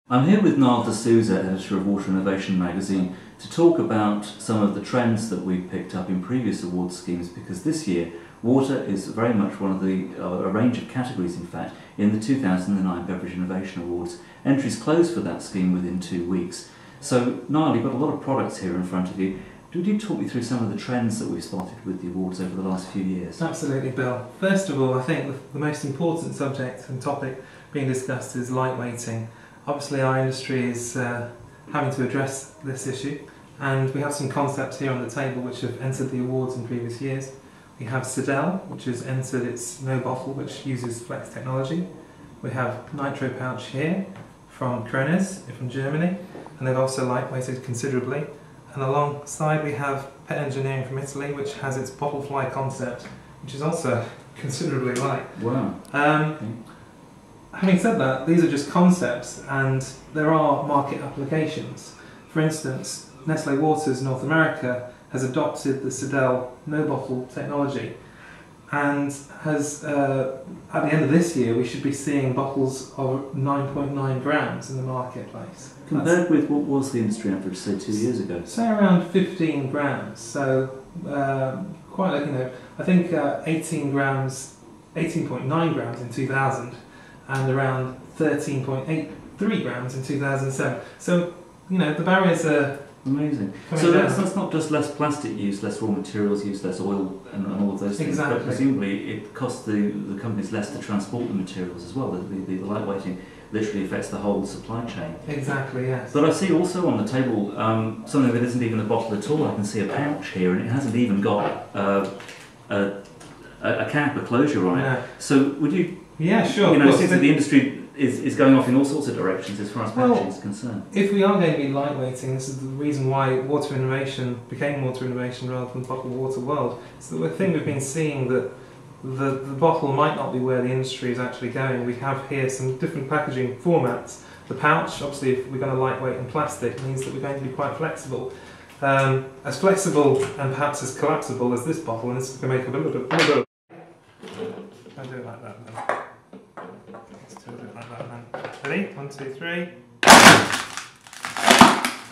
I'm here with Nayl D'Souza, editor of Water Innovation magazine, to talk about some of the trends that we've picked up in previous award schemes, because this year water is very much one of the, a range of categories in fact, in the 2009 Beverage Innovation Awards. Entries closed for that scheme within 2 weeks. So Nayl, you've got a lot of products here in front of you. Would you talk me through some of the trends that we've spotted with the awards over the last few years? Absolutely, Bill. First of all, I think the most important subject and topic being discussed is lightweighting. Obviously our industry is having to address this issue, and we have some concepts here on the table which have entered the awards in previous years. We have Sidel, which has entered its no bottle, which uses flex technology. We have Nitro Pouch here from Krones from Germany, and they've also lightweighted considerably. And alongside we have Pet Engineering from Italy, which has its bottle fly concept, which is also considerably light. Wow. Okay. Having said that, these are just concepts and there are market applications. For instance, Nestle Waters North America has adopted the Sidel no-bottle technology and has, at the end of this year, we should be seeing bottles of 9.9 grams in the marketplace. Compared with what was the industry average, say, 2 years ago? Say around 15 grams, so quite, I think 18.9 grams in 2000. And around 13.83 grams in 2007. So, the barriers are amazing. So that's not just less plastic use, less raw materials use, less oil and all of those things, exactly. But presumably it costs the companies less to transport the materials as well. The lightweighting literally affects the whole supply chain. Exactly, yes. But I see also on the table something that isn't even a bottle at all. I can see a pouch here, and it hasn't even got a cap, a closure on it. No. So would you... Yeah, sure. It seems that the industry is going off in all sorts of directions as far as packaging is concerned. If we are going to be lightweighting, this is the reason why Water Innovation became Water Innovation rather than Bottled Water World. So the thing we've been seeing that the bottle might not be where the industry is actually going. We have here some different packaging formats. The pouch, obviously, if we're going to lightweight in plastic, means that we're going to be quite flexible. As flexible and perhaps as collapsible as this bottle, and this is going to make a little bit. I'll do it like that then. Let's do it like that then. Ready? 1, 2, 3.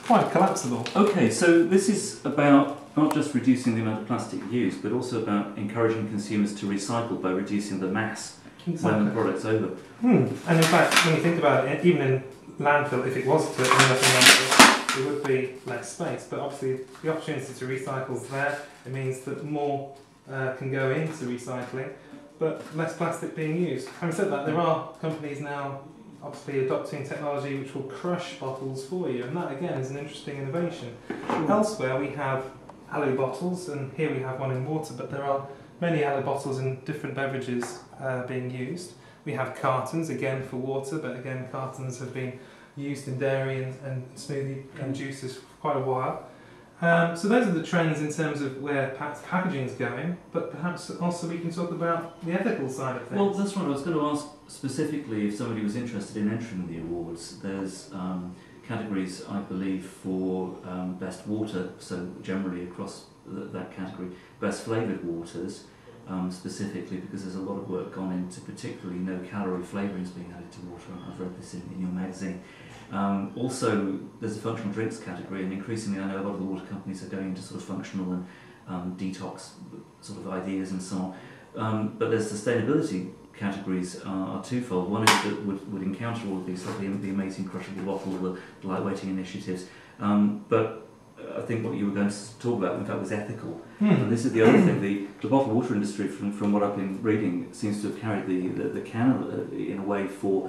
Quite collapsible. Okay, so this is about not just reducing the amount of plastic used, but also about encouraging consumers to recycle by reducing the mass when the product's over. And in fact, when you think about it, even in landfill, if it was to end up in landfill, there would be less space. But obviously, the opportunity to recycle is there. It means that more can go into recycling, but less plastic being used. Having said that, there are companies now obviously adopting technology which will crush bottles for you, and that again is an interesting innovation. Elsewhere we have alloy bottles, and here we have one in water, but there are many alloy bottles in different beverages being used. We have cartons, again for water, but again cartons have been used in dairy and smoothie and juices for quite a while. So those are the trends in terms of where packaging is going, but perhaps also we can talk about the ethical side of things. Well, that's right. I was going to ask specifically if somebody was interested in entering the awards. There's categories, I believe, for best water, so generally across that category, best flavoured waters, specifically because there's a lot of work gone into particularly no-calorie flavourings being added to water. I've read this in your magazine. Also, there's a functional drinks category, and increasingly I know a lot of the water companies are going into sort of functional and detox sort of ideas and so on. But there's sustainability categories are twofold. One is that would encounter all of these, like the amazing crushable bottle, the lightweighting initiatives. But I think what you were going to talk about, in fact, was ethical. And this is the other thing. The bottled water industry, from what I've been reading, seems to have carried the can in a way for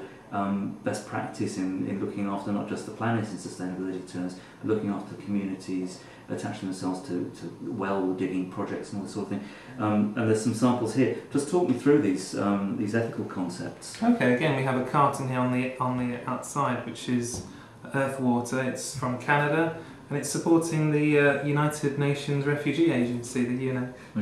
best practice in looking after not just the planet in sustainability terms, but looking after communities, attaching themselves to well digging projects and all this sort of thing. And there's some samples here. Just talk me through these ethical concepts. Okay, again we have a carton here on the outside, which is Earth Water. It's from Canada, and it's supporting the United Nations Refugee Agency, the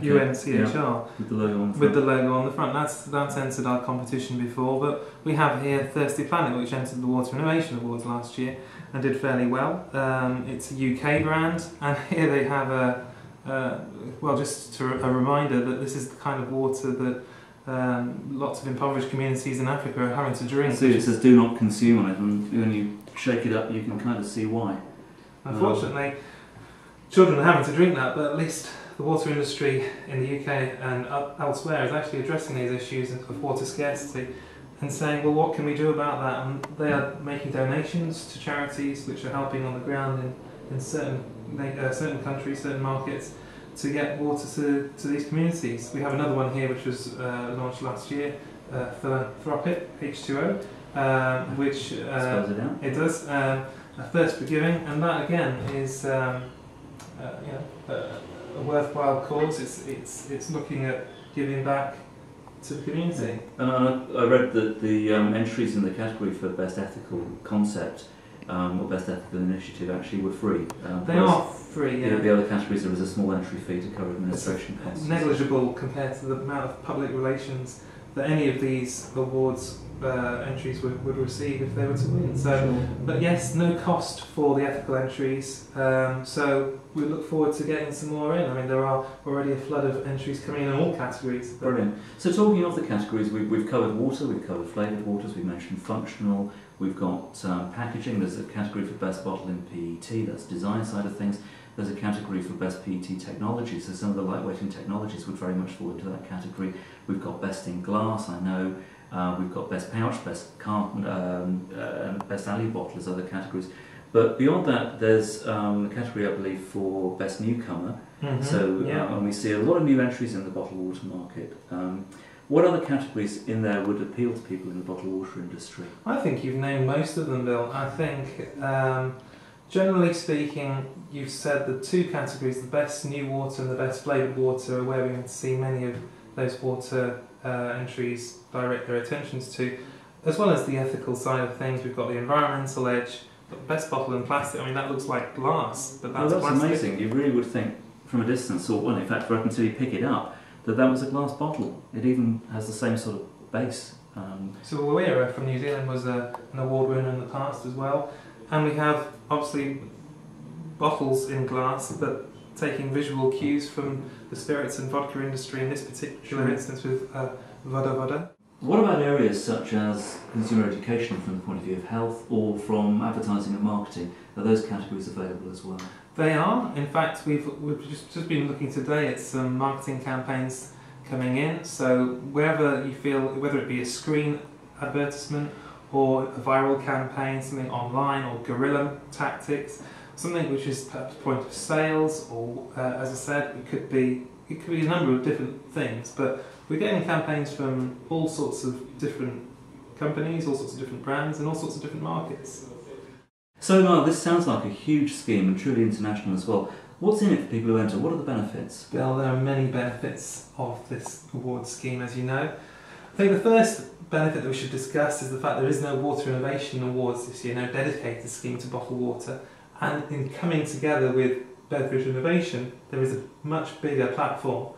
UNCHR. Yeah, with the logo on the front. With the logo on the front. That's entered our competition before, but we have here Thirsty Planet, which entered the Water Innovation Awards last year and did fairly well. It's a UK brand, and here they have well, just a reminder that this is the kind of water that lots of impoverished communities in Africa are having to drink. So it says do not consume on it, and when you shake it up you can kind of see why. Unfortunately, children are having to drink that, but at least the water industry in the UK and elsewhere is actually addressing these issues of water scarcity and saying, well, what can we do about that? And they are making donations to charities which are helping on the ground in certain countries, certain markets, to get water to these communities. We have another one here which was launched last year, Philanthropic, H2O, which it does, a thirst for giving, and that again is a worthwhile cause. It's looking at giving back to the community. And I read that the entries in the category for Best Ethical Concept or Best Ethical Initiative actually were free. They are free, yeah. The other categories, there was a small entry fee to cover administration costs. Negligible compared to the amount of public relations that any of these awards entries would receive if they were to win. So, sure. But yes, no cost for the ethical entries. So we look forward to getting some more in. I mean, there are already a flood of entries coming in all categories. Brilliant. So talking of the categories, we've covered water, we've covered flavoured waters, we mentioned functional, we've got packaging. There's a category for best bottle in PET, that's design side of things. There's a category for best PET technology, so some of the lightweighting technologies would very much fall into that category. We've got best in glass, I know. We've got best pouch, best carton, best alley bottle as other categories. But beyond that, there's a category, I believe, for best newcomer. Mm-hmm. And we see a lot of new entries in the bottled water market. What other categories in there would appeal to people in the bottled water industry? I think you've named most of them, Bill. I think, generally speaking, you've said the two categories, the best new water and the best flavoured water, are where we're going to see many of those water entries direct their attentions to, as well as the ethical side of things. We've got the environmental edge, got the best bottle in plastic. I mean, that looks like glass, but that's plastic. Amazing. You really would think from a distance, or well, in fact, right until you pick it up, that was a glass bottle. It even has the same sort of base. Sawira from New Zealand was an award winner in the past as well, and we have obviously bottles in glass, but taking visual cues from the spirits and vodka industry in this particular instance with Voda. What about areas such as consumer education from the point of view of health, or from advertising and marketing? Are those categories available as well? They are. In fact, we've just been looking today at some marketing campaigns coming in. So wherever you feel, whether it be a screen advertisement or a viral campaign, something online or guerrilla tactics, something which is perhaps point of sales, or as I said, it could be a number of different things. But we're getting campaigns from all sorts of different companies, all sorts of different brands, and all sorts of different markets. So Nayl, this sounds like a huge scheme and truly international as well. What's in it for people who enter? What are the benefits? Well, there are many benefits of this award scheme, as you know. I think the first benefit that we should discuss is the fact there is no Water Innovation Awards this year, no dedicated scheme to bottled water. And in coming together with Beverage Innovation, there is a much bigger platform.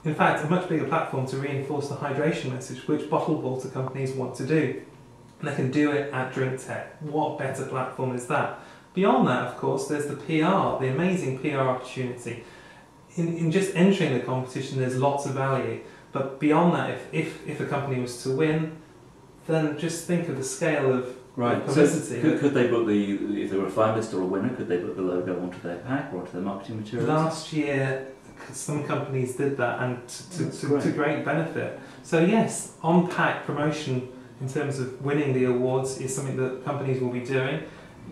In fact, a much bigger platform to reinforce the hydration message, which bottled water companies want to do. And they can do it at Drinktec. What better platform is that? Beyond that, of course, there's the PR, the amazing PR opportunity. In just entering the competition, there's lots of value. But beyond that, if a company was to win, then just think of the scale of publicity. So could they put if they were a finalist or a winner, could they put the logo onto their pack or onto their marketing materials? Last year, some companies did that, and to great benefit. So yes, on-pack promotion in terms of winning the awards is something that companies will be doing,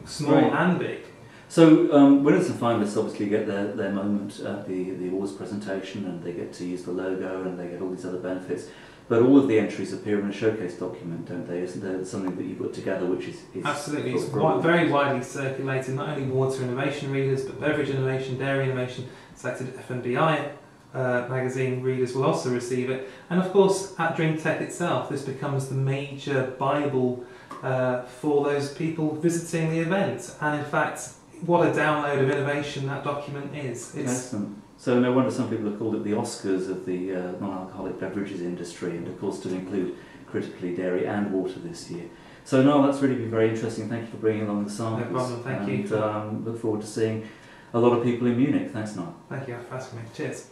small and big. So winners and finalists obviously get their moment at the awards presentation, and they get to use the logo, and they get all these other benefits. But all of the entries appear in a showcase document, don't they? Isn't there something that you put together which is absolutely, it's very widely circulated, not only water innovation readers, but beverage innovation, dairy innovation, selected F&BI magazine readers will also receive it. And of course, at Drinktec itself, this becomes the major Bible for those people visiting the event. And in fact, what a download of innovation that document is. Excellent. So no wonder some people have called it the Oscars of the non-alcoholic beverages industry, and of course to include critically dairy and water this year. So Nayl, that's really been very interesting. Thank you for bringing along the samples. No problem, thank you. And look forward to seeing a lot of people in Munich. Thanks, Nayl. Thank you for asking me. Cheers.